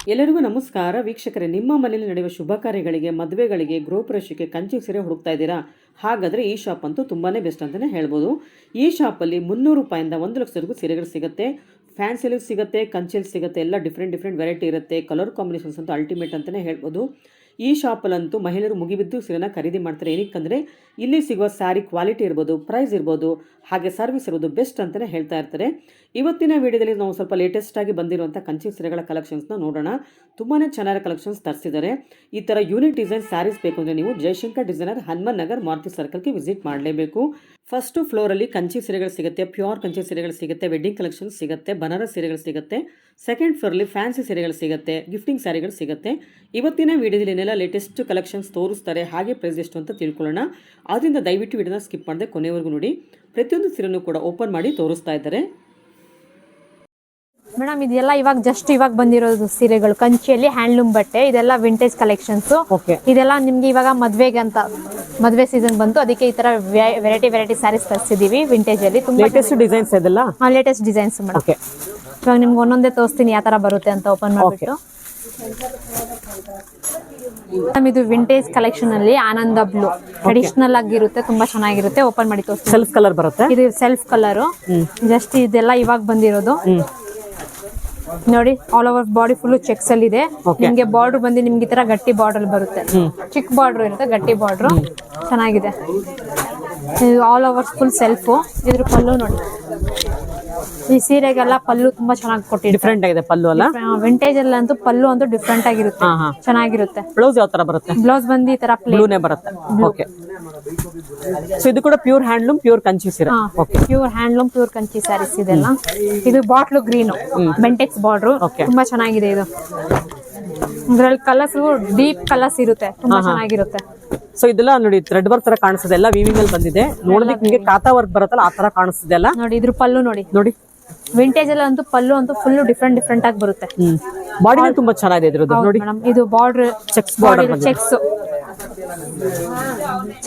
ಎಲ್ಲರಿಗೂ ನಮಸ್ಕಾರ ವೀಕ್ಷಕರೇ. ನಿಮ್ಮ ಮನೆಯಲ್ಲಿ ನಡೆಯುವ ಶುಭ ಕಾರ್ಯಗಳಿಗೆ, ಮದುವೆಗಳಿಗೆ, ಗೃಹಪ್ರವೇಶಕ್ಕೆ ಕಂಚಿ ಸೀರೆ ಹುಡುಕ್ತಾ ಇದ್ದೀರಾ? ಹಾಗಾದರೆ ಈ ಶಾಪ್ ಅಂತೂ ತುಂಬಾ ಬೆಸ್ಟ್ ಅಂತಲೇ ಹೇಳ್ಬೋದು. ಈ ಶಾಪಲ್ಲಿ 300 ರೂಪಾಯಿಂದ 1 ಲಕ್ಷದವರೆಗೂ ಸೀರೆಗಳು ಸಿಗುತ್ತೆ. ಫ್ಯಾನ್ಸಿಲಿ ಸಿಗುತ್ತೆ, ಕಂಚಿಲಿ ಸಿಗುತ್ತೆ. ಎಲ್ಲ ಡಿಫ್ರೆಂಟ್ ವೆರೈಟಿ ಇರುತ್ತೆ. ಕಲರ್ ಕಾಂಬಿನೇಷನ್ಸ್ ಅಂತೂ ಅಲ್ಟಿಮೇಟ್ ಅಂತಲೇ ಹೇಳ್ಬೋದು. ಈ ಶಾಪಲ್ಲಂತೂ ಮಹಿಳೆಯರು ಮುಗಿಬಿದ್ದು ಸೀರೆನ ಖರೀದಿ ಮಾಡ್ತಾರೆ. ಏನಕ್ಕಂದರೆ ಇಲ್ಲಿ ಸಿಗುವ ಸ್ಯಾರಿ ಕ್ವಾಲಿಟಿ ಇರ್ಬೋದು, ಪ್ರೈಸ್ ಇರ್ಬೋದು, ಹಾಗೆ ಸರ್ವಿಸ್ ಇರ್ಬೋದು, ಬೆಸ್ಟ್ ಅಂತಲೇ ಹೇಳ್ತಾ ಇರ್ತಾರೆ. ಇವತ್ತಿನ ವಿಡಿಯೋದಲ್ಲಿ ನಾವು ಸ್ವಲ್ಪ ಲೇಟೆಸ್ಟಾಗಿ ಬಂದಿರುವಂಥ ಕಂಚಿ ಸೀರೆಗಳ ಕಲೆಕ್ಷನ್ಸ್ನ ನೋಡೋಣ. ತುಂಬಾ ಚೆನ್ನಾಗಿ ಕಲೆಕ್ಷನ್ಸ್ ತರಿಸಿದ್ದಾರೆ. ಈ ಥರ ಯೂನಿಕ್ ಡಿಸೈನ್ ಸ್ಯಾರೀಸ್ ಬೇಕು ಅಂದರೆ ನೀವು ಜಯಶಂಕರ್ ಡಿಸೈನರ್, ಹನುಮನ್ ನಗರ್, ಮಾರುತಿ ಸರ್ಕಲ್ಗೆ ವಿಸಿಟ್ ಮಾಡಲೇಬೇಕು. ಫಸ್ಟು ಫ್ಲೋರಲ್ಲಿ ಕಂಚಿ ಸೀರೆಗಳು ಸಿಗುತ್ತೆ, ಪ್ಯೂರ್ ಕಂಚಿ ಸೀರೆಗಳು ಸಿಗುತ್ತೆ, ವೆಡ್ಡಿಂಗ್ ಕಲೆಕ್ಷನ್ಸ್ ಸಿಗುತ್ತೆ, ಬನಾರಸ್ ಸೀರೆಗಳು ಸಿಗುತ್ತೆ. ಸೆಕೆಂಡ್ ಫ್ಲೋರಲ್ಲಿ ಫ್ಯಾನ್ಸಿ ಸೀರೆಗಳು ಸಿಗುತ್ತೆ, ಗಿಫ್ಟಿಂಗ್ ಸ್ಯಾರಿಗಳು ಸಿಗುತ್ತೆ. ಇವತ್ತಿನ ವಿಡಿಯೋದಲ್ಲಿ ಏನೆಲ್ಲ ಲೇಟೆಸ್ಟ್ ಕಲೆಕ್ಷನ್ಸ್ ತೋರಿಸ್ತಾರೆ, ಹಾಗೆ ಪ್ರೈಸ್ ಎಷ್ಟು ಅಂತ ತಿಳ್ಕೊಳ್ಳೋಣ. ಆದ್ದರಿಂದ ದಯವಿಟ್ಟು ವಿಡಿಯೋನ ಸ್ಕಿಪ್ ಮಾಡದೆ ಕೊನೆವರೆಗೂ ನೋಡಿ. ಪ್ರತಿಯೊಂದು ಸೀರೆನೂ ಕೂಡ ಓಪನ್ ಮಾಡಿ ತೋರಿಸ್ತಾ ಇದ್ದಾರೆ. ಮೇಡಮ್ ಇದೆಲ್ಲ ಇವಾಗ ಬಂದಿರೋದು ಸೀರೆಗಳು, ಕಂಚಿಯಲ್ಲಿ ಹ್ಯಾಂಡ್ಲೂಮ್ ಬಟ್ಟೆ. ಇದೆಲ್ಲ ವಿಂಟೇಜ್ ಕಲೆಕ್ಷನ್ಸ್. ಇದೆಲ್ಲ ನಿಮ್ಗೆ ಇವಾಗ ಮದ್ವೆ ಸೀಸನ್ ಬಂತು, ಅದಕ್ಕೆ ಈ ತರ ವೆರೈಟಿ ಸ್ಯಾರೀಸ್ ತರಿಸಿದೀವಿ ವಿಂಟೇಜ್ ಅಲ್ಲಿ. ತುಂಬಾ ಲೇಟೆಸ್ಟ್ ಡಿಸೈನ್ಸ್ ಇದೆಲ್ಲ. Latest designs madam. ಇವಾಗ ನಿಮ್ಗೆ ಒಂದೊಂದೇ ತೋರಿಸ್ತೀನಿ ಯಾವ ತರ ಬರುತ್ತೆ ಅಂತ ಓಪನ್ ಮಾಡ್ಬಿಟ್ಟು. ಇದು ವಿಂಟೇಜ್ ಕಲೆಕ್ಷನ್ ಅಲ್ಲಿ ಆನಂದ ಬ್ಲೂ ಟ್ರೆಡಿಷನಲ್ ಆಗಿರುತ್ತೆ, ತುಂಬಾ ಚೆನ್ನಾಗಿರುತ್ತೆ. ಓಪನ್ ಮಾಡಿ ತೋರಿಸ್ತೀನಿ. ಸೆಲ್ಫ್ ಕಲರ್ ಬರುತ್ತೆ. ಇದು ಸೆಲ್ಫ್ ಕಲರ್. ಜಸ್ಟ್ ಇದೆಲ್ಲ ಇವಾಗ ಬಂದಿರೋದು ನೋಡಿ. All over body full cheques ಅಲ್ಲಿ ಇದೆ. ನಿಮ್ಗೆ ಬಾರ್ಡರ್ ಬಂದು ನಿಮ್ಗೆ ಈ ತರ ಗಟ್ಟಿ ಬಾರ್ಡರ್ ಬರುತ್ತೆ. ಚಿಕ್ಕ ಬಾರ್ಡರ್ ಇರುತ್ತೆ, ಗಟ್ಟಿ ಬಾರ್ಡರ್ ಚೆನ್ನಾಗಿದೆ. All over full self. ಇದ್ರ ಪಲ್ಲು ನೋಡಿ. ಈ ಸೀರೆಗೆಲ್ಲ ಪಲ್ಲು ತುಂಬಾ ಚೆನ್ನಾಗಿ ಕೊಟ್ಟಿದ್ದಾರೆ. ಡಿಫ್ರೆಂಟ್ ಆಗಿದೆ ಪಲ್ಲು ಅಲ್ಲ. ವಿಂಟೇಜ್ ಅಲ್ಲಿ ಅಂತೂ ಪಲ್ಲು ಅಂತೂ ಡಿಫ್ರೆಂಟ್ ಆಗಿರುತ್ತೆ, ಚೆನ್ನಾಗಿರುತ್ತೆ. ಬ್ಲೌಸ್ ಯಾವ ತರ ಬರುತ್ತೆ? ಬ್ಲೌಸ್ ಬಂದು ಈ ತರ ಪ್ಲೇನ್ ಬರುತ್ತೆ. ಓಕೆ. ಸೊ ಇದು ಕೂಡ ಪ್ಯೂರ್ ಹ್ಯಾಂಡ್ಲೂಮ್, ಪ್ಯೂರ್ ಕಂಚಿ ಸೀರೆ. Pure handloom, pure Kanchi sarees ಇದೆಲ್ಲ. ಇದು ಬಾಟ್ಲು ಗ್ರೀನ್ ಬೆಂಟೆಕ್ಸ್ ಬಾರ್ಡರ್, ತುಂಬಾ ಚೆನ್ನಾಗಿದೆ. ಇದು ಇದ್ರಲ್ಲಿ ಕಲರ್ಸ್ ಡೀಪ್ ಕಲರ್ಸ್ ಇರುತ್ತೆ, ತುಂಬಾ ಚೆನ್ನಾಗಿರುತ್ತೆ. ಸೊ ಇದೆಲ್ಲ ನೋಡಿ ಥ್ರೆಡ್ ವರ್ಕ್ ತರ ಕಾಣಿಸ್ತದೆ, ಎಲ್ಲ ವೀವಿಂಗ್ ಅಲ್ಲಿ ಬಂದಿದೆ. ನೋಡೋದಕ್ಕೆ ನಿಮಗೆ ಕಾತಾ ವರ್ಕ್ ಬರುತ್ತಲ್ಲ ಆ ತರ ಕಾಣಿಸ್ತಿದೆ ಅಲ್ಲ. ನೋಡಿ ಇದ್ರ ಪಲ್ಲು ನೋಡಿ. ವಿಂಟೇಜ್ ಎಲ್ಲ ಅಂತೂ ಪಲ್ಲು ಅಂತೂ ಫುಲ್ ಡಿಫ್ರೆಂಟ್ ಆಗಿ ಬರುತ್ತೆ. ಬಾಡಿ ತುಂಬಾ ಚೆನ್ನಾಗಿದೆ ಇದ್ರದ್ದು ನೋಡಿ. ಇದು ಬಾರ್ಡರ್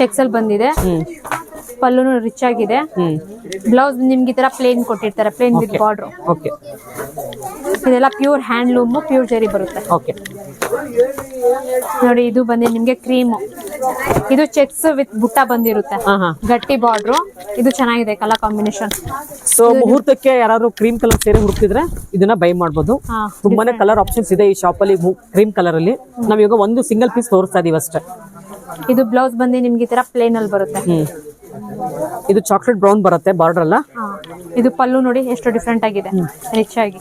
ಚೆಕ್ಸ್ ಅಲ್ಲಿ ಬಂದಿದೆ. ಪಲ್ಲುನು ರಿಚ್ ಆಗಿದೆ. ಬ್ಲೌಸ್ ನಿಮ್ಗೆ ಈ ತರ ಪ್ಲೇನ್ ಕೊಟ್ಟಿರ್ತಾರೆ, ಪ್ಲೇನ್ ವಿತ್ ಬಾರ್ಡರ್. ಇದೆಲ್ಲ ಪ್ಯೂರ್ ಹ್ಯಾಂಡ್ಲೂಮ್, ಪ್ಯೂರ್ ಜರಿ ಬರುತ್ತೆ. ನೋಡಿ ಇದು ಬಂದಿ ನಿಮ್ಗೆ ಕ್ರೀಮ್. ಇದು ಚೆಕ್ಸ್ ವಿತ್ ಬುಟ್ಟ ಬಂದಿರುತ್ತೆ, ಗಟ್ಟಿ ಬಾರ್ಡರ್. ಇದು ಚೆನ್ನಾಗಿದೆ ಕಲರ್ ಕಾಂಬಿನೇಷನ್. ಸೊ ಮುಹೂರ್ತಕ್ಕೆ ಯಾರು ಕ್ರೀಮ್ ಕಲರ್ ಸೀರೆ ಹುಡುಕಿದ್ರೆ ಇದನ್ನ ಬೈ ಮಾಡಬಹುದು. ತುಂಬಾನೇ ಕಲರ್ ಆಪ್ಷನ್ಸ್ ಇದೆ ಈ ಶಾಪ್ ಅಲ್ಲಿ. ಕ್ರೀಮ್ ಕಲರ್ ಅಲ್ಲಿ ನಾವ್ ಇವಾಗ ಒಂದು ಸಿಂಗಲ್ ಪೀಸ್ ತೋರಿಸ್ತಾ ಇದೀವಿ ಅಷ್ಟೇ. ಇದು ಬ್ಲೌಸ್ ಬಂದು ನಿಮ್ಗೆ ಈ ತರ ಪ್ಲೇನ್ ಅಲ್ಲಿ ಬರುತ್ತೆ. ಇದು ಚಾಕ್ಲೇಟ್ ಬ್ರೌನ್ ಬರುತ್ತೆ ಬಾರ್ಡರ್ ಅಲ್ಲ. ಇದು ಪಲ್ಲು ನೋಡಿ ಎಷ್ಟು ಡಿಫ್ರೆಂಟ್ ಆಗಿದೆ, ರಿಚ್ ಆಗಿ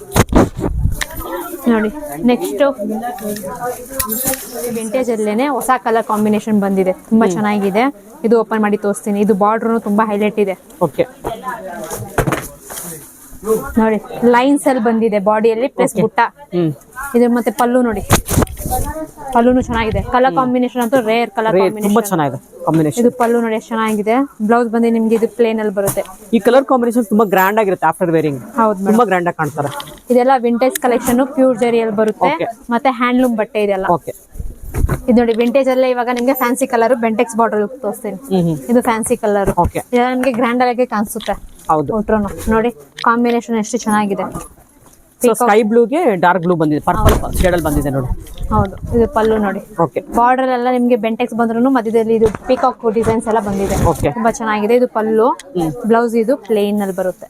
ನೋಡಿ. ನೆಕ್ಸ್ಟ್ ವಿಂಟೇಜ್ ಅಲ್ಲೇನೆ ಹೊಸ ಕಲರ್ ಕಾಂಬಿನೇಷನ್ ಬಂದಿದೆ, ತುಂಬಾ ಚೆನ್ನಾಗಿದೆ. ಇದು ಓಪನ್ ಮಾಡಿ ತೋರಿಸ್ತೀನಿ. ಇದು ಬಾರ್ಡರ್ ತುಂಬಾ ಹೈಲೈಟ್ ಇದೆ. ನೋಡಿ ಲೈನ್ಸ್ ಅಲ್ಲಿ ಬಂದಿದೆ ಬಾಡಿಯಲ್ಲಿ, ಪ್ಲಸ್ ಬುಟ್ಟ. ಇದು ಮತ್ತೆ ಪಲ್ಲು ನೋಡಿ, ಪಲ್ಲುನು ಚೆನ್ನಾಗಿದೆ. ಕಲರ್ ಕಾಂಬಿನೇಷನ್ ಅಂತೂ ರೇರ್ ಕಲರ್ ಕಾಂಬಿನೇಷನ್. ಇದು ಪಲ್ಲು ನೋಡಿ ಎಷ್ಟು ಚೆನ್ನಾಗಿದೆ. ಬ್ಲೌಸ್ ಬಂದು ನಿಮ್ಗೆ ಇದು ಪ್ಲೇನ್ ಅಲ್ಲಿ ಬರುತ್ತೆ. ಈ ಕಲರ್ ಕಾಂಬಿನೇಷನ್ ತುಂಬಾ ಗ್ರ್ಯಾಂಡ್ ಆಗಿರುತ್ತೆ ಆಫ್ಟರ್ ವೇರಿಂಗ್. ಹೌದು, ತುಂಬಾ ಗ್ರ್ಯಾಂಡ್ ಆಗಿ ಕಾಣ್ತಾರೆ. ಇದೆಲ್ಲ ವಿಂಟೇಜ್ ಕಲೆಕ್ಷನ್, ಪ್ಯೂರ್ ಜರಿಯಲ್ಲಿ ಬರುತ್ತೆ, ಮತ್ತೆ ಹ್ಯಾಂಡ್ಲೂಮ್ ಬಟ್ಟೆ ಇದೆಲ್ಲ. ಇದು ನೋಡಿ ವಿಂಟೇಜ್ ಅಲ್ಲೇ ಇವಾಗ ನಿಮ್ಗೆ ಫ್ಯಾನ್ಸಿ ಕಲರ್ ಬೆಂಟೆಕ್ಸ್ ಬಾರ್ಡರ್ ತೋರಿಸ್ತೀನಿ. ಇದು ಫ್ಯಾನ್ಸಿ ಕಲರ್, ಇದೆಲ್ಲ ನಿಮ್ಗೆ ಗ್ರ್ಯಾಂಡ್ ಆಗಿ ಕಾಣಿಸುತ್ತೆ. ನೋಡಿ ಕಾಂಬಿನೇಷನ್ ಎಷ್ಟು ಚೆನ್ನಾಗಿದೆ. ಸ್ಕೈ ಬ್ಲೂಗೆ ಡಾರ್ಕ್ ಬ್ಲೂ ಬಂದಿದೆ, ಪರ್ಪಲ್ ಶೇಡ್ ಅಲ್ಲಿ ಬಂದಿದೆ ನೋಡಿ. ಹೌದು, ಇದು ಪಲ್ಲು ನೋಡಿ. ಬಾರ್ಡರ್ ಎಲ್ಲ ನಿಮ್ಗೆ ಬೆಂಟೆಕ್ಸ್ ಬಂದ್ರು ಮಧ್ಯದಲ್ಲಿ ಇದು ಪೀಕಾಕ್ ಡಿಸೈನ್ಸ್ ಎಲ್ಲ ಬಂದಿದೆ, ತುಂಬಾ ಚೆನ್ನಾಗಿದೆ. ಇದು ಪಲ್ಲು. ಬ್ಲೌಸ್ ಇದು ಪ್ಲೇನ್ ಅಲ್ಲಿ ಬರುತ್ತೆ.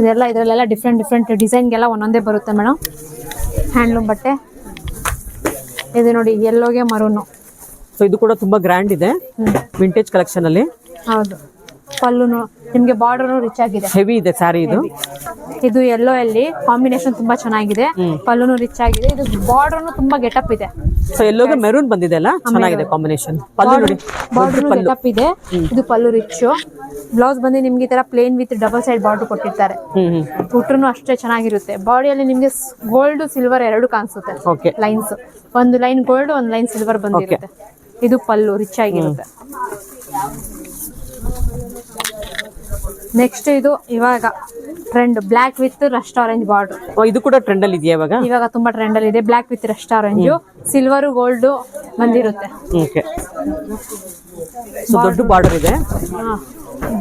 ಇದರಲ್ಲೆಲ್ಲ ಡಿಫ್ರೆಂಟ್ ಡಿಸೈನ್ಗೆಲ್ಲ ಒಂದೊಂದೇ ಬರುತ್ತೆ ಮೇಡಮ್. ಹ್ಯಾಂಡ್ಲೂಮ್ ಬಟ್ಟೆ ಇದು ನೋಡಿ, ಯೆಲ್ಲೋಗೆ ಮರೂನು. ಸೊ ಇದು ಕೂಡ ತುಂಬಾ ಗ್ರ್ಯಾಂಡ್ ಇದೆ ವಿಂಟೇಜ್ ಕಲೆಕ್ಷನ್ ಅಲ್ಲಿ. ಹೌದು, ಪಲ್ಲುನು ನಿಮ್ಗೆ ಬಾರ್ಡರ್ ರಿಚ್ ಆಗಿದೆ, ಹೆವಿ ಇದೆ ಸ್ಯಾರಿ. ಇದು ಯೆಲ್ಲೋ ಅಲ್ಲಿ ಕಾಂಬಿನೇಷನ್ ತುಂಬಾ ಚೆನ್ನಾಗಿದೆ. ಪಲ್ಲುನು ರಿಚ್ ಆಗಿದೆ. ಇದು ಬಾರ್ಡರ್ ತುಂಬಾ ಗೆಟಪ್ ಇದೆ. ಸೊ ಯೆಲ್ಲೋಗೆ ಮೆರೂನ್ ಬಂದಿದೆ ಅಲ್ಲ, ಚೆನ್ನಾಗಿದೆ ಕಾಂಬಿನೇಷನ್. ಪಲ್ಲು ನೋಡಿ, ಬಾರ್ಡರ್ ಗೆಟಪ್ ಇದೆ. ಇದು ಪಲ್ಲು ರಿಚ್. ಬ್ಲೌಸ್ ಬಂದು ನಿಮ್ಗೆ ಈ ತರ plane with double side border ಕೊಟ್ಟಿರ್ತಾರೆ. ಉಟ್ರು ಅಷ್ಟೇ ಚೆನ್ನಾಗಿರುತ್ತೆ. ಬಾಡಿಯಲ್ಲಿ ನಿಮ್ಗೆ ಗೋಲ್ಡ್ ಸಿಲ್ವರ್ ಎರಡು ಕಾಣಿಸುತ್ತೆ ಲೈನ್ಸ್. ಒಂದು ಲೈನ್ ಗೋಲ್ಡ್, ಒಂದು ಲೈನ್ ಸಿಲ್ವರ್ ಬಂದಿರುತ್ತೆ. ಇದು ಪಲ್ಲು ರಿಚ್ ಆಗಿರುತ್ತೆ. ನೆಕ್ಸ್ಟ್ ಇದು ಇವಾಗ trend block with Rust orange border. ಇದು ಕೂಡ ಟ್ರೆಂಡ್ ಅಲ್ಲಿ ಇದೆಯಾ ಇವಾಗ ತುಂಬಾ ಟ್ರೆಂಡ್ ಅಲ್ಲಿ ಇದೆ. Block with Rust orange, silver gold ಬಂದಿರುತ್ತೆ. ದೊಡ್ಡ ಬಾರ್ಡರ್ ಇದೆ.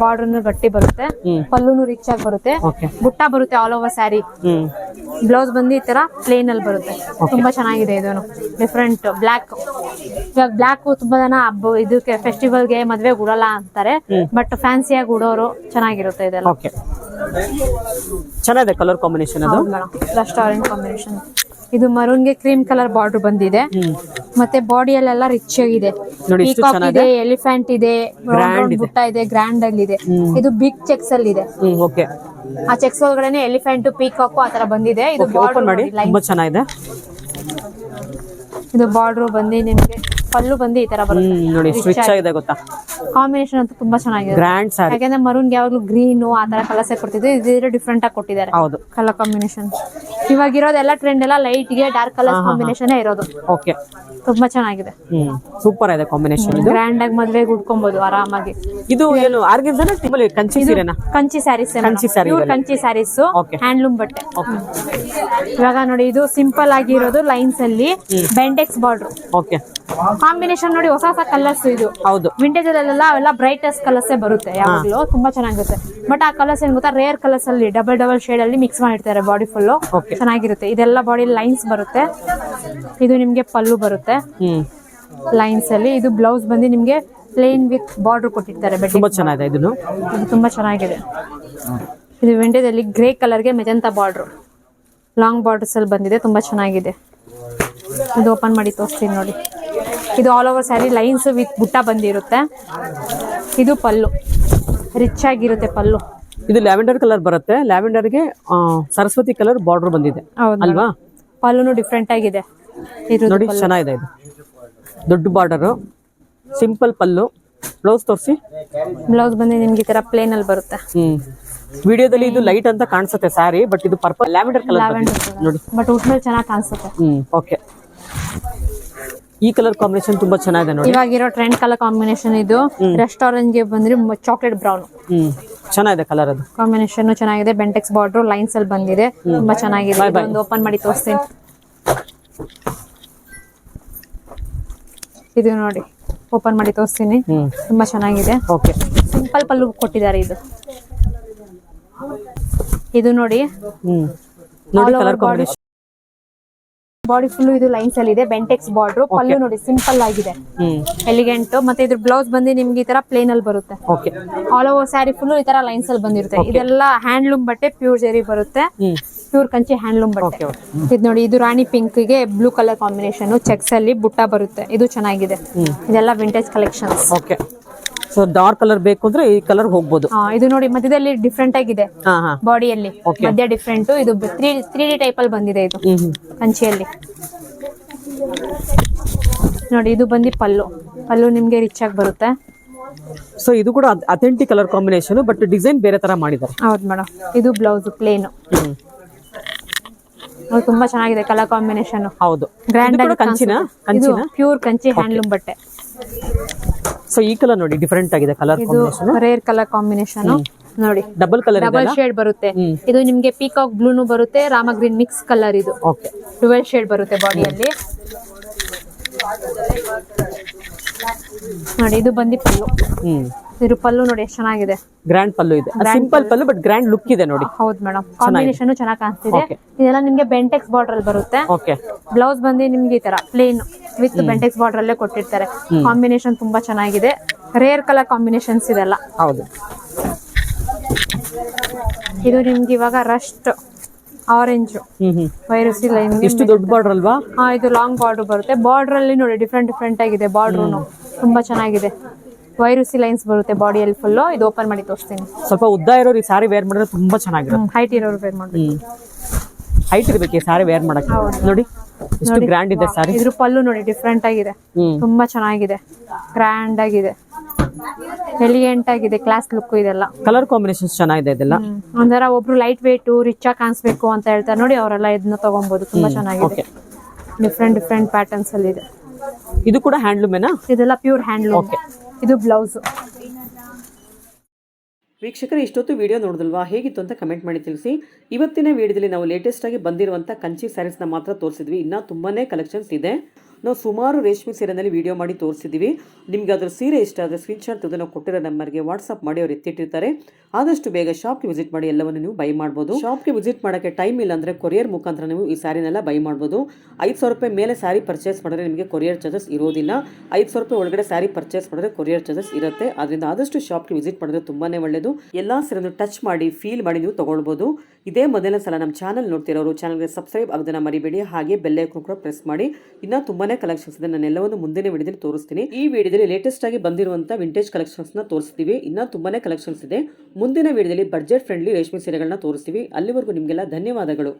ಬಾರ್ಡರ್ ಗಟ್ಟಿ ಬರುತ್ತೆ. ಪಲ್ಲುನು ರಿಚ್ ಆಗಿ ಬರುತ್ತೆ. ಬುಟ್ಟ ಬರುತ್ತೆ ಆಲ್ ಓವರ್ ಸ್ಯಾರಿ. ಬ್ಲೌಸ್ ಬಂದು ಈ ತರ ಪ್ಲೇನ್ ಅಲ್ಲಿ ಬರುತ್ತೆ. ತುಂಬಾ ಚೆನ್ನಾಗಿದೆ ಇದು ಡಿಫ್ರೆಂಟ್ ಬ್ಲ್ಯಾಕ್. ಇವಾಗ ಬ್ಲ್ಯಾಕ್ ತುಂಬಾ ಜನ ಇದಕ್ಕೆ ಫೆಸ್ಟಿವಲ್ಗೆ ಮದ್ವೆ ಉಡಲ್ಲ ಅಂತಾರೆ, ಬಟ್ ಫ್ಯಾನ್ಸಿಯಾಗಿ ಉಡೋರು ಚೆನ್ನಾಗಿರುತ್ತೆ ಇದೆಲ್ಲ. ಓಕೆ, ಚೆನ್ನಾಗಿದೆ ಕಲರ್ ಕಾಂಬಿನೇಷನ್ ಅದು. Rust orange combination. ಇದು ಮರೂನ್ಗೆ ಕ್ರೀಮ್ ಕಲರ್ ಬಾರ್ಡರ್ ಬಂದಿದೆ. ಮತ್ತೆ ಬಾಡಿಯಲ್ಲೆಲ್ಲ ರಿಚ್ ಆಗಿದೆ. ಪೀಕಾಕ್ ಇದೆ, ಎಲಿಫೆಂಟ್ ಇದೆ, ರೌಂಡ್ ಬುಟ್ಟ ಇದೆ, ಗ್ರ್ಯಾಂಡ್ ಅಲ್ಲಿ ಇದೆ. ಇದು ಬಿಗ್ ಚೆಕ್ಸ್ ಅಲ್ಲಿ ಇದೆ. ಓಕೆ, ಆ ಚೆಕ್ಸ್ ಒಳಗಡೆ ಎಲಿಫೆಂಟ್ ಪೀಕಾಕ್ ಆ ತರ ಬಂದಿದೆ. ಇದು ಓಪನ್ ಮಾಡಿ, ತುಂಬಾ ಚೆನ್ನಾಗಿದೆ. ಇದು ಬಾರ್ಡರ್ ಬಂದು ನಿಮ್ಗೆ ಪಲ್ಲು ಬಂದು ಈ ತರ ಬರುತ್ತೆ ನೋಡಿ, ರಿಚ್ ಆಗಿದೆ ಗೊತ್ತಾ. ಕಾಂಬಿನೇಷನ್ ಅಂತೂ ತುಂಬಾ ಚೆನ್ನಾಗಿದೆ. ಗ್ರ್ಯಾಂಡ್ ಸಾರಿ. ಯಾಕಂದ್ರೆ ಮರೂನ್ಗೆ ಯಾವಾಗ್ಲೂ ಗ್ರೀನ್ ಆ ತರ ಕಲರ್ಸ್ ಕೊಡ್ತಿದ್ರು, ಇದು ಡಿಫ್ರೆಂಟ್ ಆಗಿ ಕೊಟ್ಟಿದ್ದಾರೆ. ಹೌದು, ಕಲರ್ ಕಾಂಬಿನೇಷನ್. ಇವಾಗ ಇರೋದೆಲ್ಲ ಟ್ರೆಂಡ್ ಎಲ್ಲ ಲೈಟ್ ಗೆ ಡಾರ್ಕ್ ಕಲರ್ ಕಾಂಬಿನೇಷನ್ ಇರೋದು. ಓಕೆ, ತುಂಬಾ ಚೆನ್ನಾಗಿದೆ. ಸೂಪರ್ ಇದೆ ಕಾಂಬಿನೇಷನ್. ಇದು ಗ್ರ್ಯಾಂಡ್ ಆಗಿ ಮದ್ವೆಗೆ ಉಟ್ಕೊಬಹುದು ಆರಾಮಾಗಿ. ಇದು ಏನು ಆರ್ಗನ್ಸನ ಟಿಬಲ್ ಕಂಚಿ ಸೀರೆನಾ? ಕಂಚಿ ಸ್ಯಾರೀಸ್, ಕಂಚಿ ಸ್ಯಾರೀಸ್, ಹ್ಯಾಂಡ್ಲೂಮ್ ಬಟ್ಟೆ. ಇವಾಗ ನೋಡಿ, ಇದು ಸಿಂಪಲ್ ಆಗಿರೋದು ಲೈನ್ಸ್ ಅಲ್ಲಿ ಬೆಂಡೆಕ್ಸ್ ಬಾರ್ಡರ್. ಓಕೆ, ಕಾಂಬಿನೇಷನ್ ನೋಡಿ, ಹೊಸ ಹೊಸ ಕಲರ್ಸ್. ಇದು ಹೌದು, ವಿಂಟೇಜ್ ಅಲ್ಲೆಲ್ಲ ಅವೆಲ್ಲ ಬ್ರೈಟೆಸ್ಟ್ ಕಲರ್ಸ್ ಬರುತ್ತೆ ಯಾವಾಗ್ಲೂ, ತುಂಬಾ ಚೆನ್ನಾಗಿರುತ್ತೆ. ಬಟ್ ಆ ಕಲರ್ಸ್ ಏನ್ ಗೊತ್ತಾ, ರೇರ್ ಕಲರ್ಸ್ ಅಲ್ಲಿ ಡಬಲ್ ಶೇಡ್ ಅಲ್ಲಿ ಮಿಕ್ಸ್ ಮಾಡಿರ್ತಾರೆ ಬಾಡಿ ಫುಲ್. ಚೆನ್ನಾಗಿರುತ್ತೆ. ಇದೆಲ್ಲ ಬಾಡಿ ಲೈನ್ಸ್ ಬರುತ್ತೆ. ಇದು ನಿಮ್ಗೆ ಪಲ್ಲು ಬರುತ್ತೆ ಲೈನ್ಸ್ ಅಲ್ಲಿ. ಇದು ಬ್ಲೌಸ್ ಬಂದು ನಿಮ್ಗೆ ಪ್ಲೇನ್ ವಿತ್ ಬಾರ್ಡರ್ ಕೊಟ್ಟಿರ್ತಾರೆ. ತುಂಬಾ ಚೆನ್ನಾಗಿದೆ. ಇದು ತುಂಬಾ ಚೆನ್ನಾಗಿದೆ. ಇದು ವಿಂಟೇಜ್ ಅಲ್ಲಿ ಗ್ರೇ ಕಲರ್ ಗೆ ಮೆಜೆಂಟಾ ಬಾರ್ಡರ್, ಲಾಂಗ್ ಬಾರ್ಡರ್ಸ್ ಅಲ್ಲಿ ಬಂದಿದೆ. ತುಂಬಾ ಚೆನ್ನಾಗಿದೆ. ಇದು ಓಪನ್ ಮಾಡಿ ತೋರಿಸ್ತೀನಿ ನೋಡಿ. ಇದು all over sari lines with ಬುಟ್ಟ ಬಂದಿರುತ್ತೆ. ಇದು ಪಲ್ಲು, ರಿಚ್ ಆಗಿರುತ್ತೆ ಪಲ್ಲು. ಇದು ಲ್ಯಾವೆಂಡರ್ ಕಲರ್ ಬರುತ್ತೆ. ಲ್ಯಾವೆಂಡರ್ಗೆ ಸರಸ್ವತಿ ಕಲರ್ ಬಾರ್ಡರ್ ಬಂದಿದೆ ಅಲ್ವಾ? ಪಲ್ಲುನು ಡಿಫ್ರೆಂಟ್ ಆಗಿದೆ. ನೋಡಿ, ಚೆನ್ನಾಗಿದೆ. ಇದು ದೊಡ್ಡ ಬಾರ್ಡರ್, ಸಿಂಪಲ್ ಪಲ್ಲು. ಬ್ಲೌಸ್ ತೋರಿಸಿ. ಬ್ಲೌಸ್ ಬಂದು ನಿಮ್ಗೆ ಈ ತರ ಪ್ಲೇನ್ ಅಲ್ಲಿ ಬರುತ್ತೆ. ವಿಡಿಯೋದಲ್ಲಿ ಇದು ಲೈಟ್ ಅಂತ ಕಾಣಿಸುತ್ತೆ ಸ್ಯಾರಿ, ಬಟ್ ಇದು ಪರ್ಪಲ್ ಲ್ಯಾವೆಂಡರ್ ಕಲರ್ ನೋಡಿ. ಬಟ್ ಉಟ್ಮೇಲೆ ಚೆನ್ನಾಗಿ ಕಾಣಿಸುತ್ತೆ. ಓಕೆ, ಈ ಕಲರ್ ಕಾಂಬಿನೇಷನ್ ತುಂಬಾ ಚೆನ್ನಾಗಿದೆ ನೋಡಿ. ಇವಾಗಿರೋ ಟ್ರೆಂಡ್ ಕಲರ್ ಕಾಂಬಿನೇಷನ್ ಇದು. ರೆಸ್ಟೋರೆಂಟ್ ಗೆ ಬಂದ್ರೆ ಚಾಕ್ಲೇಟ್ ಬ್ರೌನ್. ಚೆನ್ನಾಗಿದೆ ಕಲರ್. ಅದು ಕಾಂಬಿನೇಷನ್ ಚೆನ್ನಾಗಿದೆ. ಬೆಂಟೆಕ್ಸ್ ಬಾರ್ಡರ್ ಲೈನ್ಸ್ ಅಲ್ಲಿ ಬಂದಿದೆ. ತುಂಬಾ ಚೆನ್ನಾಗಿದೆ. ಒಂದು ಓಪನ್ ಮಾಡಿ ತೋರಿಸ್ತೀನಿ. ಇದು ನೋಡಿ, ಓಪನ್ ಮಾಡಿ ತೋರಿಸ್ತೀನಿ. ತುಂಬಾ ಚೆನ್ನಾಗಿದೆ. ಓಕೆ, ಸಿಂಪಲ್ ಪಲ್ಲು ಕೊಟ್ಟಿದ್ದಾರೆ. ಇದು ನೋಡಿ, ಕಲರ್ ಕಾಂಬಿನೇಷನ್. ಬಾಡಿ ಫುಲ್ ಇದು ಲೈನ್ಸ್ ಅಲ್ಲಿ ಇದೆ. ಬೆಂಟೆಕ್ಸ್ ಬಾರ್ಡರ್. ಪಲ್ಲು ನೋಡಿ ಸಿಂಪಲ್ ಆಗಿದೆ, ಎಲಿಗೆಂಟ್. ಮತ್ತೆ ಇದ್ರ ಬ್ಲೌಸ್ ಬಂದು ನಿಮ್ಗೆ ಈ ತರ ಪ್ಲೇನ್ ಅಲ್ಲಿ ಬರುತ್ತೆ. ಆಲ್ ಓವರ್ ಸ್ಯಾರಿ ಫುಲ್ ಈ ತರ ಲೈನ್ಸ್ ಅಲ್ಲಿ ಬಂದಿರುತ್ತೆ. ಇದೆಲ್ಲ ಹ್ಯಾಂಡ್ಲೂಮ್ ಬಟ್ಟೆ, ಪ್ಯೂರ್ ಜೆರಿ ಬರುತ್ತೆ, ಪ್ಯೂರ್ ಕಂಚಿ ಹ್ಯಾಂಡ್ಲೂಮ್ ಬಟ್ಟೆ. ಇದು ನೋಡಿ, ಇದು ರಾಣಿ ಪಿಂಕ್ ಗೆ ಬ್ಲೂ ಕಲರ್ ಕಾಂಬಿನೇಷನ್, ಚೆಕ್ಸ್ ಅಲ್ಲಿ ಬುಟ್ಟ ಬರುತ್ತೆ. ಇದು ಚೆನ್ನಾಗಿದೆ. ಇದೆಲ್ಲ vintage collections. Okay, so dark colour ಬೇಕು ಅಂದ್ರೆ ಈ ಕಲರ್ ಹೋಗ್ಬೋದು. ಇದು ನೋಡಿ, ಮಧ್ಯದಲ್ಲಿ ಡಿಫ್ರೆಂಟ್ ಆಗಿದೆ ಬಾಡಿಯಲ್ಲಿ. ಮಧ್ಯ ಡಿಫ್ರೆಂಟ್. ಇದು 3D ಟೈಪ್ ಅಲ್ಲಿ ಬಂದಿದೆ. ಇದು ಕಂಚಿಯಲ್ಲಿ ನೋಡಿ. ಇದು ಬಂದು ಪಲ್ಲು. ಪಲ್ಲು ನಿಮ್ಗೆ ರಿಚ್ ಆಗಿ ಬರುತ್ತೆ. ಸೊ ಇದು ಕೂಡ authentic colour combination, but design ಬೇರೆ ತರ ಮಾಡಿದ್ದಾರೆ. ಹೌದು ಮೇಡಮ್. ಇದು ಬ್ಲೌಸ್ ಪ್ಲೇನ್. ತುಂಬಾ ಚೆನ್ನಾಗಿದೆ ಕಲರ್ ಕಾಂಬಿನೇಷನ್. ಹೌದು, ಗ್ರ್ಯಾಂಡ್ ಆಗಿ ಕಂಚಿನ ಪ್ಯೂರ್ ಕಂಚಿ ಹ್ಯಾಂಡ್ಲೂಮ್ ಬಟ್ಟೆ. ಸೊ ಈ ಕಲರ್ ನೋಡಿ, ಡಿಫರೆಂಟ್ ಆಗಿದೆ colour combination. Rare colour combination ನೋಡಿ. ಡಬಲ್ ಶೇಡ್ ಬರುತ್ತೆ. ಇದು ನಿಮ್ಗೆ ಪೀಕಾಕ್ ಬ್ಲೂನು ಬರುತ್ತೆ, ರಾಮ ಗ್ರೀನ್ ಮಿಕ್ಸ್ ಕಲರ್. ಇದು 12 ಶೇಡ್ ಬರುತ್ತೆ ಬಾಡಿಯಲ್ಲಿ ನೋಡಿ. ಇದು ಬಂದು ಪಲ್ಲು. ಇದ್ರ ಪಲ್ಲು ನೋಡಿ ಎಷ್ಟು ಚೆನ್ನಾಗಿದೆ. ಗ್ರ್ಯಾಂಡ್ ಪಲ್ಲು ಇದೆ. Simple pallu, but grand look ಇದೆ ನೋಡಿ. ಹೌದು ಮೇಡಮ್. ಕಾಂಬಿನೇಷನ್ ಚೆನ್ನಾಗಿ ಕಾಣಿಸ್ತಿದೆ. ಇದೆಲ್ಲ ನಿಮ್ಗೆ ಬೆಂಟೆಕ್ಸ್ ಬಾರ್ಡರ್ ಅಲ್ಲಿ ಬರುತ್ತೆ. ಬ್ಲೌಸ್ ಬಂದು ನಿಮ್ಗೆ ಈ ತರ ಪ್ಲೇನ್ ವಿತ್ ಬೆಂಟೆಕ್ಸ್ ಬಾರ್ಡರ್ ಅಲ್ಲೇ ಕೊಟ್ಟಿರ್ತಾರೆ. ಕಾಂಬಿನೇಷನ್ ತುಂಬಾ ಚೆನ್ನಾಗಿದೆ. ರೇರ್ ಕಲರ್ ಕಾಂಬಿನೇಷನ್ಸ್ ಇದೆಲ್ಲ. ಹೌದು, ಇದು ನಿಮ್ಗೆ ಇವಾಗ ರಸ್ಟ್ ಆರೆಂಜ್ ವೈರಸಿ ಲೈನ್. ಎಷ್ಟು ದೊಡ್ಡ ಬಾರ್ಡರ್ ಅಲ್ವಾ? ಇದು ಲಾಂಗ್ ಬಾರ್ಡರ್ ಬರುತ್ತೆ. ಬಾರ್ಡರ್ ಅಲ್ಲಿ ನೋಡಿ ಡಿಫ್ರೆಂಟ್ ಆಗಿದೆ. ಬಾರ್ಡರ್ ತುಂಬಾ ಚೆನ್ನಾಗಿದೆ. ವೈರಸಿ ಲೈನ್ಸ್ ಬರುತ್ತೆ ಬಾಡಿಯಲ್ಲಿ ಫುಲ್. ಇದು ಓಪನ್ ಮಾಡಿ ತೋರಿಸ್ತೀನಿ. ಸ್ವಲ್ಪ ಉದ್ದ ಇರೋರು ಈ ಸಾರಿ ವೇರ್ ಮಾಡಿದ್ರೆ ತುಂಬಾ ಚೆನ್ನಾಗಿರುತ್ತೆ. ಹೈಟ್ ಇರೋರು ವೇರ್ ಮಾಡ್ಬೇಕು. ಹೈಟ್ ಇರಬೇಕು ಈ ಸಾರಿ ವೇರ್ ಮಾಡಕ್ಕೆ. ನೋಡಿ ಎಷ್ಟು ಗ್ರ್ಯಾಂಡ್ ಇದೆ ಸಾರಿ. ಇದ್ರ ಪಲ್ಲು ನೋಡಿ ಡಿಫ್ರೆಂಟ್ ಆಗಿದೆ. ತುಂಬಾ ಚೆನ್ನಾಗಿದೆ. ಗ್ರ್ಯಾಂಡ್ ಆಗಿದೆ, ಎಲಿಗೆಂಟ್ ಆಗಿದೆ, ಕ್ಲಾಸ್ ಲುಕ್. ಇದೆಲ್ಲ ಕಲರ್ ಕಾಂಬಿನೇಷನ್ಸ್ ಚೆನ್ನಾಗಿದೆ. ಇದೆಲ್ಲ ಒಂಥರ ಒಬ್ರು ಲೈಟ್ ವೇಟ್ ರಿಚ್ ಆಗಿ ಕಾಣಿಸ್ಬೇಕು ಅಂತ ಹೇಳ್ತಾರೆ ನೋಡಿ, ಅವರೆಲ್ಲ ಇದನ್ನ ತಗೊಬಹುದು. ತುಂಬಾ ಚೆನ್ನಾಗಿದೆ. ಡಿಫ್ರೆಂಟ್ ಪ್ಯಾಟರ್ನ್ಸ್ ಅಲ್ಲಿ ಇದೆ. ಇದು ಕೂಡ ಹ್ಯಾಂಡ್ಲೂಮೇನಾ? ಇದೆಲ್ಲ ಪ್ಯೂರ್ ಹ್ಯಾಂಡ್ಲೂಮ್. ಇದು ಬ್ಲೌಸ್. ವೀಕ್ಷಕರು, ಇಷ್ಟೊತ್ತು ವಿಡಿಯೋ ನೋಡಿದಲ್ವಾ? ಹೇಗಿತ್ತು ಅಂತ ಕಮೆಂಟ್ ಮಾಡಿ ತಿಳಿಸಿ. ಇವತ್ತಿನ ವಿಡಿಯೋದಲ್ಲಿ ನಾವು ಲೇಟೆಸ್ಟ್ ಆಗಿ ಬಂದಿರುವಂಥ ಕಂಚಿ ಸ್ಯಾರೀಸ್ನ ಮಾತ್ರ ತೋರಿಸಿದ್ವಿ. ಇನ್ನೂ ತುಂಬಾ ಕಲೆಕ್ಷನ್ಸ್ ಇದೆ. ನಾವು ಸುಮಾರು ರೇಷ್ಮೆ ಸೀರೆನಲ್ಲಿ ವಿಡಿಯೋ ಮಾಡಿ ತೋರಿಸಿದ್ದೀವಿ. ನಿಮ್ಗೆ ಅದ್ರ ಸೀರೆ ಇಷ್ಟ ಆದರೆ ಸ್ಕ್ರೀನ್ಶಾಟ್ ತೆಗೆದು ನಾವು ಕೊಟ್ಟಿರೋ ನಂಬರ್ಗೆ ವಾಟ್ಸಪ್ ಮಾಡಿ ಅವ್ರು ಎತ್ತಿಟ್ಟಿರ್ತಾರೆ. ಆದಷ್ಟು ಬೇಗ ಶಾಪ್ಗೆ ವಿಸಿಟ್ ಮಾಡಿ ಎಲ್ಲವನ್ನು ನೀವು ಬೈ ಮಾಡ್ಬೋದು. ಶಾಪ್ಗೆ ವಿಸಿಟ್ ಮಾಡೋಕ್ಕೆ ಟೈಮ್ ಇಲ್ಲ ಅಂದರೆ ಕೊರಿಯರ್ ಮುಖಾಂತರ ನೀವು ಈ ಸ್ಯಾರಿನೆಲ್ಲ ಬೈ ಮಾಡ್ಬೋದು. 5,000 ರೂಪಾಯಿ ಮೇಲೆ ಸ್ಯಾರಿ ಪರ್ಚೇಸ್ ಮಾಡಿದ್ರೆ ನಿಮಗೆ ಕೊರಿಯರ್ ಚಾರ್ಜಸ್ ಇರೋದಿಲ್ಲ. 5,000 ರೂಪಾಯಿ ಒಳಗಡೆ ಸ್ಯಾರಿ ಪರ್ಚೇಸ್ ಮಾಡಿದ್ರೆ ಕೊರಿಯರ್ ಚಾರ್ಜಸ್ ಇರುತ್ತೆ. ಅದರಿಂದ ಆದಷ್ಟು ಶಾಪ್ಗೆ ವಿಸಿಟ್ ಮಾಡಿದ್ರೆ ತುಂಬಾನೇ ಒಳ್ಳೆಯದು. ಎಲ್ಲಾ ಸೀರೆಯನ್ನು ಟಚ್ ಮಾಡಿ ಫೀಲ್ ಮಾಡಿ ನೀವು ತಗೊಳ್ಬೋದು. ಇದೇ ಮೊದಲನೇ ಸಲ ನಮ್ಮ ಚಾನಲ್ ನೋಡ್ತಿರೋರು ಚಾನಲ್ಗೆ ಸಬ್ಸ್ಕ್ರೈಬ್ ಆಗೋದನ್ನ ಮರಿಬೇಡಿ. ಹಾಗೆ ಬೆಲ್ ಐಕಾನ್ ಕೂಡ ಪ್ರೆಸ್ ಮಾಡಿ. ಇನ್ನ ತುಂಬಾನೇ ಕಲೆಕ್ಷನ್ಸ್ ಇದೆ, ನಾನು ಎಲ್ಲವನ್ನು ಮುಂದಿನ ವಿಡಿಯೋದಲ್ಲಿ ತೋರಿಸ್ತೀನಿ. ಈ ವಿಡಿಯೋದಲ್ಲಿ ಲೇಟೆಸ್ಟ್ ಆಗಿ ಬಂದಿರುವಂತ ವಿಂಟೇಜ್ ಕಲೆಕ್ಷನ್ಸ್ ನ ತೋರಿಸ್ತೀವಿ. ಇನ್ನ ತುಂಬಾನೇ ಕಲೆಕ್ಷನ್ಸ್ ಇದೆ. ಮುಂದಿನ ವಿಡಿಯೋದಲ್ಲಿ ಬಡ್ಜೆಟ್ ಫ್ರೆಂಡ್ಲಿ ರೇಷ್ಮೆ ಸೀರೆಗಳನ್ನ ತೋರಿಸ್ತೀವಿ. ಅಲ್ಲಿವರೆಗೂ ನಿಮಗೆಲ್ಲ ಧನ್ಯವಾದಗಳು.